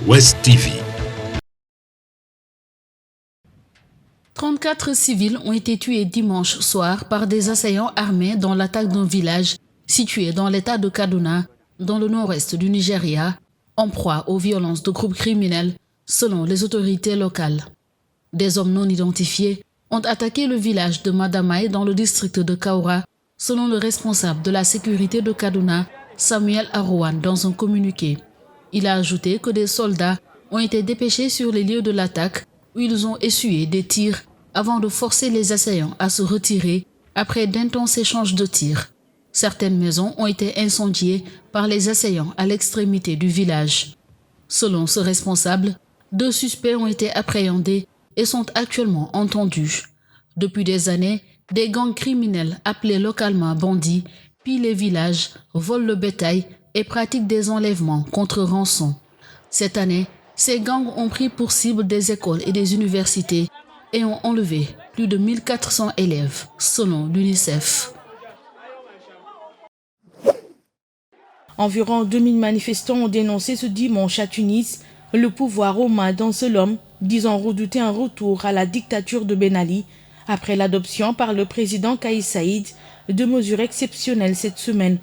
West TV. 34 civils ont été tués dimanche soir par des assaillants armés dans l'attaque d'un village situé dans l'état de Kaduna, dans le nord-est du Nigeria, en proie aux violences de groupes criminels, selon les autorités locales. Des hommes non identifiés ont attaqué le village de Madamaï dans le district de Kaura, selon le responsable de la sécurité de Kaduna, Samuel Arouane, dans un communiqué. Il a ajouté que des soldats ont été dépêchés sur les lieux de l'attaque où ils ont essuyé des tirs avant de forcer les assaillants à se retirer après d'intenses échanges de tirs. Certaines maisons ont été incendiées par les assaillants à l'extrémité du village. Selon ce responsable, 2 suspects ont été appréhendés et sont actuellement entendus. Depuis des années, des gangs criminels appelés localement bandits pillent les villages, volent le bétail et pratiquent des enlèvements contre rançon. Cette année, ces gangs ont pris pour cible des écoles et des universités et ont enlevé plus de 1400 élèves, selon l'UNICEF. Environ 2000 manifestants ont dénoncé ce dimanche à Tunis le pouvoir romain d'un seul homme, disant redouter un retour à la dictature de Ben Ali après l'adoption par le président Kais Saïd de mesures exceptionnelles cette semaine.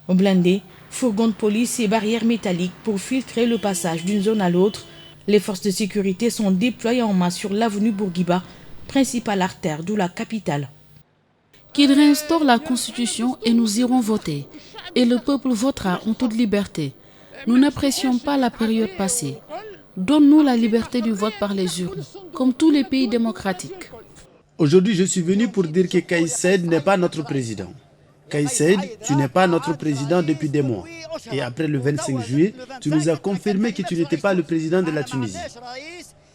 Blindés, fourgons de police et barrières métalliques pour filtrer le passage d'une zone à l'autre, les forces de sécurité sont déployées en masse sur l'avenue Bourguiba, principale artère de la capitale. Qu'il réinstaure la Constitution et nous irons voter. Et le peuple votera en toute liberté. Nous n'apprécions pas la période passée. Donne-nous la liberté du vote par les urnes, comme tous les pays démocratiques. Aujourd'hui, je suis venu pour dire que Kais Saïed n'est pas notre président. Kais Saïed, tu n'es pas notre président depuis des mois. Et après le 25 juillet, tu nous as confirmé que tu n'étais pas le président de la Tunisie.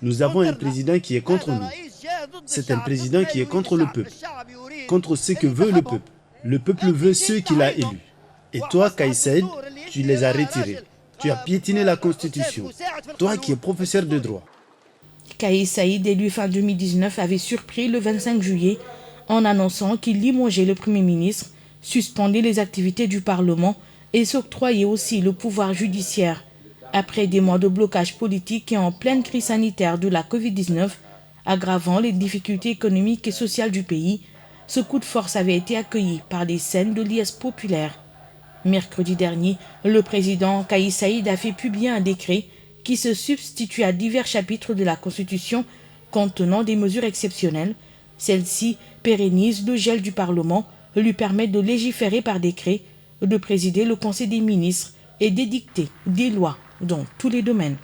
Nous avons un président qui est contre nous. C'est un président qui est contre le peuple, contre ce que veut le peuple. Le peuple veut ceux qu'il a élus. Et toi, Kais Saïed, tu les as retirés. Tu as piétiné la Constitution. Toi qui es professeur de droit. Kais Saïed, élu fin 2019, avait surpris le 25 juillet en annonçant qu'il limogeait le Premier ministre, suspendait les activités du Parlement et s'octroyait aussi le pouvoir judiciaire. Après des mois de blocage politique et en pleine crise sanitaire de la Covid-19, aggravant les difficultés économiques et sociales du pays, ce coup de force avait été accueilli par des scènes de liesse populaire. Mercredi dernier, le président Kais Saïed a fait publier un décret qui se substitue à divers chapitres de la Constitution contenant des mesures exceptionnelles. Celle-ci pérennise le gel du Parlement, lui permet de légiférer par décret, de présider le Conseil des ministres et d'édicter des lois dans tous les domaines.